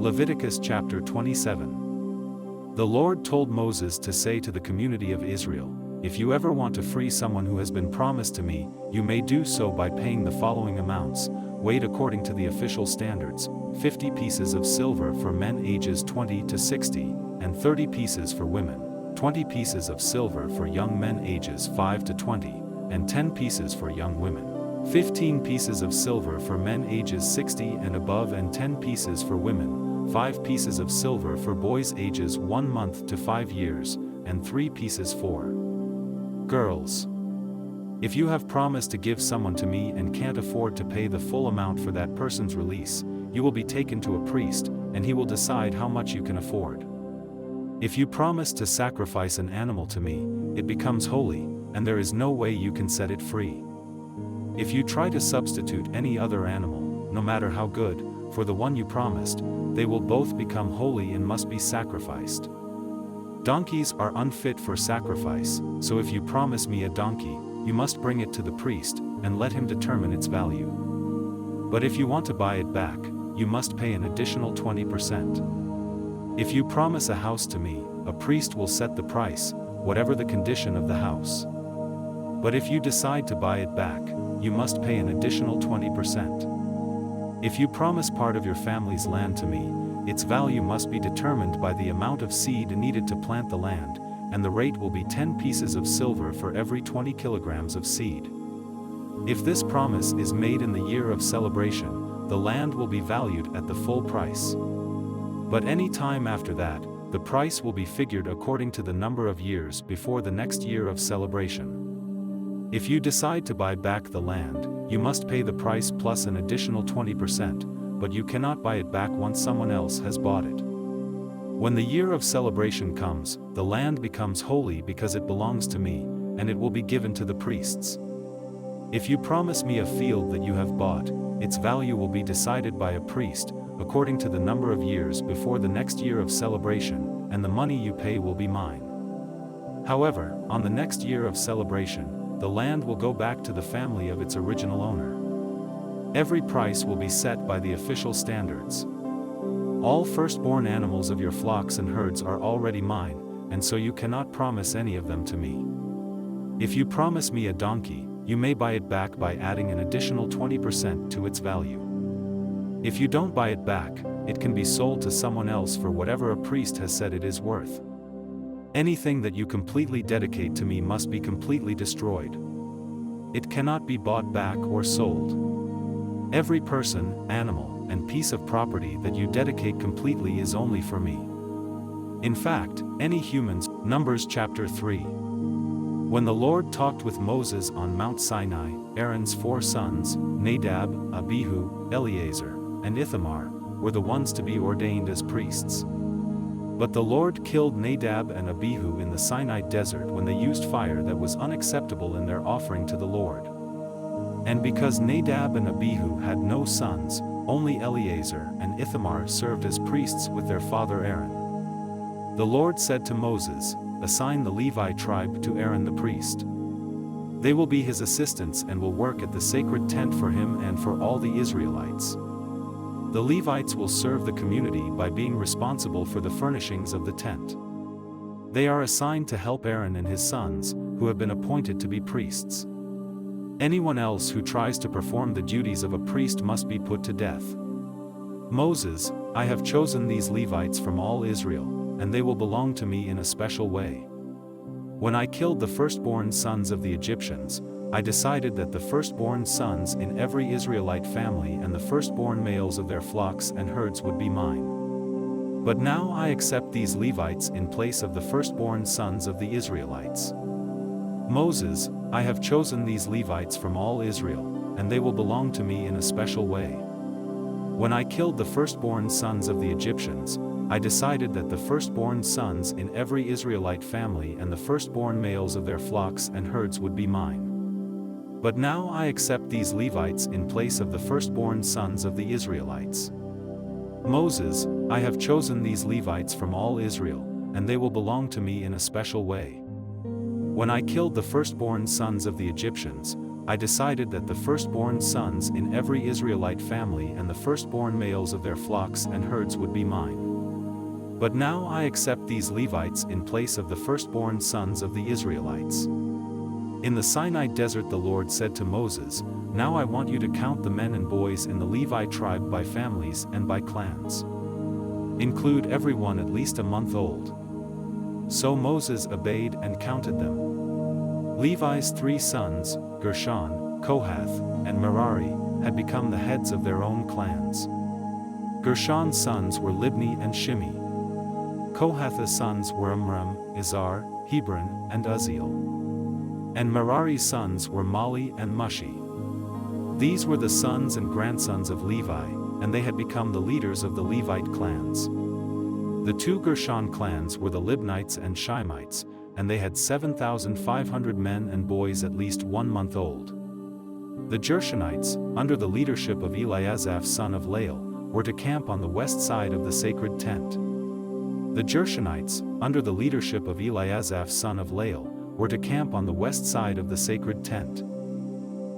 Leviticus chapter 27. The Lord told Moses to say to the community of Israel, "If you ever want to free someone who has been promised to me, you may do so by paying the following amounts, weighed according to the official standards: 50 pieces of silver for men ages 20 to 60, and 30 pieces for women, 20 pieces of silver for young men ages 5 to 20, and 10 pieces for young women, 15 pieces of silver for men ages 60 and above, and 10 pieces for women, 5 pieces of silver for boys ages 1 month to 5 years, and 3 pieces for girls. If you have promised to give someone to me and can't afford to pay the full amount for that person's release, you will be taken to a priest, and he will decide how much you can afford. If you promise to sacrifice an animal to me, it becomes holy, and there is no way you can set it free. If you try to substitute any other animal, no matter how good, for the one you promised, they will both become holy and must be sacrificed. Donkeys are unfit for sacrifice, so if you promise me a donkey, you must bring it to the priest, and let him determine its value. But if you want to buy it back, you must pay an additional 20%. If you promise a house to me, a priest will set the price, whatever the condition of the house. But if you decide to buy it back, you must pay an additional 20%. If you promise part of your family's land to me, its value must be determined by the amount of seed needed to plant the land, and the rate will be 10 pieces of silver for every 20 kilograms of seed. If this promise is made in the year of celebration, the land will be valued at the full price. But any time after that, the price will be figured according to the number of years before the next year of celebration. If you decide to buy back the land, you must pay the price plus an additional 20%, but you cannot buy it back once someone else has bought it. When the year of celebration comes, the land becomes holy because it belongs to me, and it will be given to the priests. If you promise me a field that you have bought, its value will be decided by a priest, according to the number of years before the next year of celebration, and the money you pay will be mine. However, on the next year of celebration, the land will go back to the family of its original owner. Every price will be set by the official standards. All firstborn animals of your flocks and herds are already mine, and so you cannot promise any of them to me. If you promise me a donkey, you may buy it back by adding an additional 20% to its value. If you don't buy it back, it can be sold to someone else for whatever a priest has said it is worth. Anything that you completely dedicate to me must be completely destroyed. It cannot be bought back or sold. Every person, animal, and piece of property that you dedicate completely is only for me. In fact, any humans. Numbers chapter 3. When the Lord talked with Moses on Mount Sinai, Aaron's 4 sons, Nadab, Abihu, Eleazar, and Ithamar, were the ones to be ordained as priests. But the Lord killed Nadab and Abihu in the Sinai desert when they used fire that was unacceptable in their offering to the Lord. And because Nadab and Abihu had no sons, only Eleazar and Ithamar served as priests with their father Aaron. The Lord said to Moses, "Assign the Levi tribe to Aaron the priest. They will be his assistants and will work at the sacred tent for him and for all the Israelites. The Levites will serve the community by being responsible for the furnishings of the tent. They are assigned to help Aaron and his sons, who have been appointed to be priests. Anyone else who tries to perform the duties of a priest must be put to death. Moses, I have chosen these Levites from all Israel, and they will belong to me in a special way. When I killed the firstborn sons of the Egyptians, I decided that the firstborn sons in every Israelite family and the firstborn males of their flocks and herds would be mine. But now I accept these Levites in place of the firstborn sons of the Israelites. Moses, I have chosen these Levites from all Israel, and they will belong to me in a special way. When I killed the firstborn sons of the Egyptians, I decided that the firstborn sons in every Israelite family and the firstborn males of their flocks and herds would be mine. But now I accept these Levites in place of the firstborn sons of the Israelites. Moses, I have chosen these Levites from all Israel, and they will belong to me in a special way. When I killed the firstborn sons of the Egyptians, I decided that the firstborn sons in every Israelite family and the firstborn males of their flocks and herds would be mine. But now I accept these Levites in place of the firstborn sons of the Israelites. In the Sinai desert the Lord said to Moses, "Now I want you to count the men and boys in the Levi tribe by families and by clans. Include everyone at least a month old." So Moses obeyed and counted them. Levi's 3 sons, Gershon, Kohath, and Merari, had become the heads of their own clans. Gershon's sons were Libni and Shimei. Kohath's sons were Amram, Izhar, Hebron, and Uzziel. And Merari's sons were Mali and Mushi. These were the sons and grandsons of Levi, and they had become the leaders of the Levite clans. The 2 Gershon clans were the Libnites and Shimeites, and they had 7,500 men and boys at least 1 month old. The Gershonites, under the leadership of Eliasaph son of Lael, were to camp on the west side of the sacred tent. The Gershonites, under the leadership of Eliasaph son of Lael, were to camp on the west side of the sacred tent.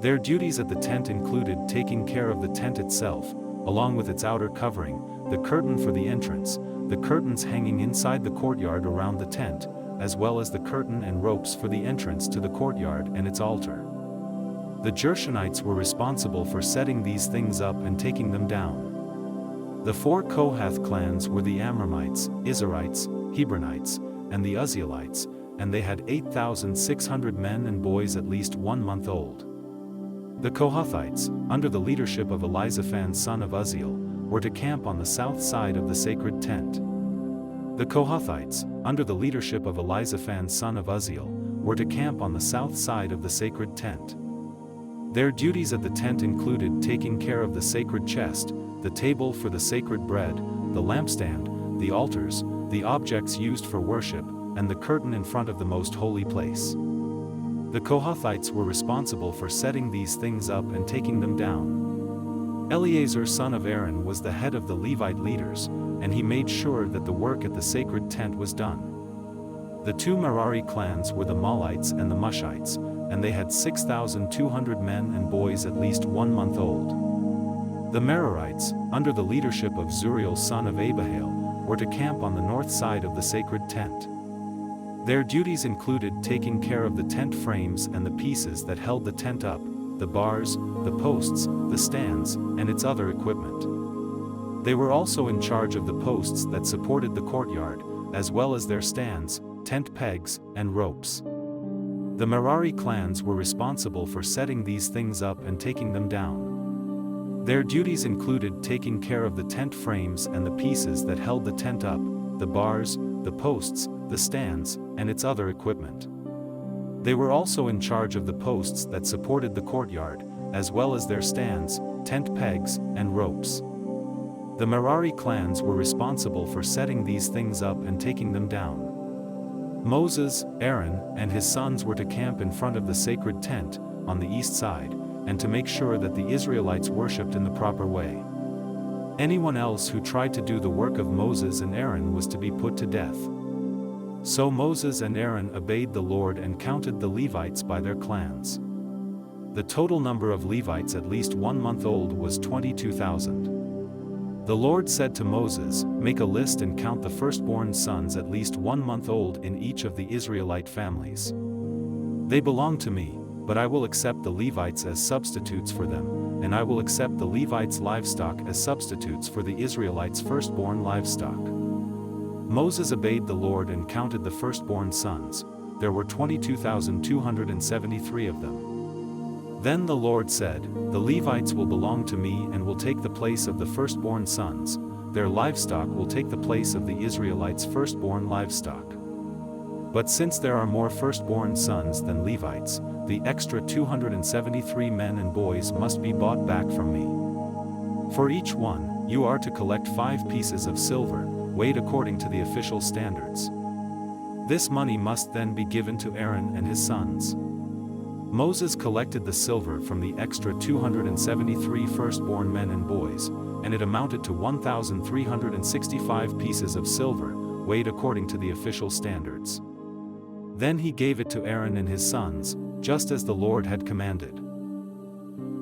Their duties at the tent included taking care of the tent itself, along with its outer covering, the curtain for the entrance, the curtains hanging inside the courtyard around the tent, as well as the curtain and ropes for the entrance to the courtyard and its altar. The Gershonites were responsible for setting these things up and taking them down. The 4 Kohath clans were the Amramites, Izharites, Hebronites, and the Uzzielites, and they had 8,600 men and boys at least 1 month old. The Kohathites, under the leadership of Elizaphan son of Uzziel, were to camp on the south side of the sacred tent. The Kohathites, under the leadership of Elizaphan son of Uzziel, were to camp on the south side of the sacred tent. Their duties at the tent included taking care of the sacred chest, the table for the sacred bread, the lampstand, the altars, the objects used for worship, and the curtain in front of the most holy place. The Kohathites were responsible for setting these things up and taking them down. Eleazar son of Aaron was the head of the Levite leaders, and he made sure that the work at the sacred tent was done. The 2 Merari clans were the Malites and the Mushites, and they had 6,200 men and boys at least 1 month old. The Merarites, under the leadership of Zuriel son of Abihail, were to camp on the north side of the sacred tent. Their duties included taking care of the tent frames and the pieces that held the tent up, the bars, the posts, the stands, and its other equipment. They were also in charge of the posts that supported the courtyard, as well as their stands, tent pegs, and ropes. The Merari clans were responsible for setting these things up and taking them down. Their duties included taking care of the tent frames and the pieces that held the tent up, the bars, the posts, the stands, and its other equipment. They were also in charge of the posts that supported the courtyard, as well as their stands, tent pegs, and ropes. The Merari clans were responsible for setting these things up and taking them down. Moses, Aaron, and his sons were to camp in front of the sacred tent, on the east side, and to make sure that the Israelites worshipped in the proper way. Anyone else who tried to do the work of Moses and Aaron was to be put to death. So Moses and Aaron obeyed the Lord and counted the Levites by their clans. The total number of Levites at least 1 month old was 22,000. The Lord said to Moses, "Make a list and count the firstborn sons at least 1 month old in each of the Israelite families. They belong to me, but I will accept the Levites as substitutes for them, and I will accept the Levites' livestock as substitutes for the Israelites' firstborn livestock." Moses obeyed the Lord and counted the firstborn sons. There were 22,273 of them. Then the Lord said, "The Levites will belong to me and will take the place of the firstborn sons. Their livestock will take the place of the Israelites' firstborn livestock. But since there are more firstborn sons than Levites, the extra 273 men and boys must be bought back from me. For each one, you are to collect 5 pieces of silver, weighed according to the official standards. This money must then be given to Aaron and his sons." Moses collected the silver from the extra 273 firstborn men and boys, and it amounted to 1,365 pieces of silver, weighed according to the official standards. Then he gave it to Aaron and his sons, just as the Lord had commanded.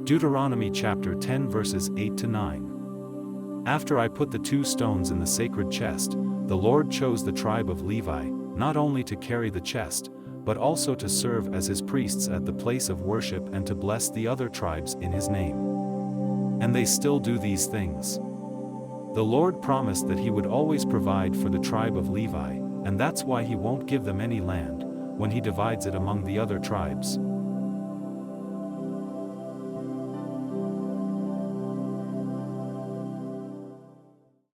Deuteronomy chapter 10 verses 8 to 9. After I put the 2 stones in the sacred chest, the Lord chose the tribe of Levi, not only to carry the chest, but also to serve as his priests at the place of worship and to bless the other tribes in his name. And they still do these things. The Lord promised that he would always provide for the tribe of Levi, and that's why he won't give them any land when he divides it among the other tribes.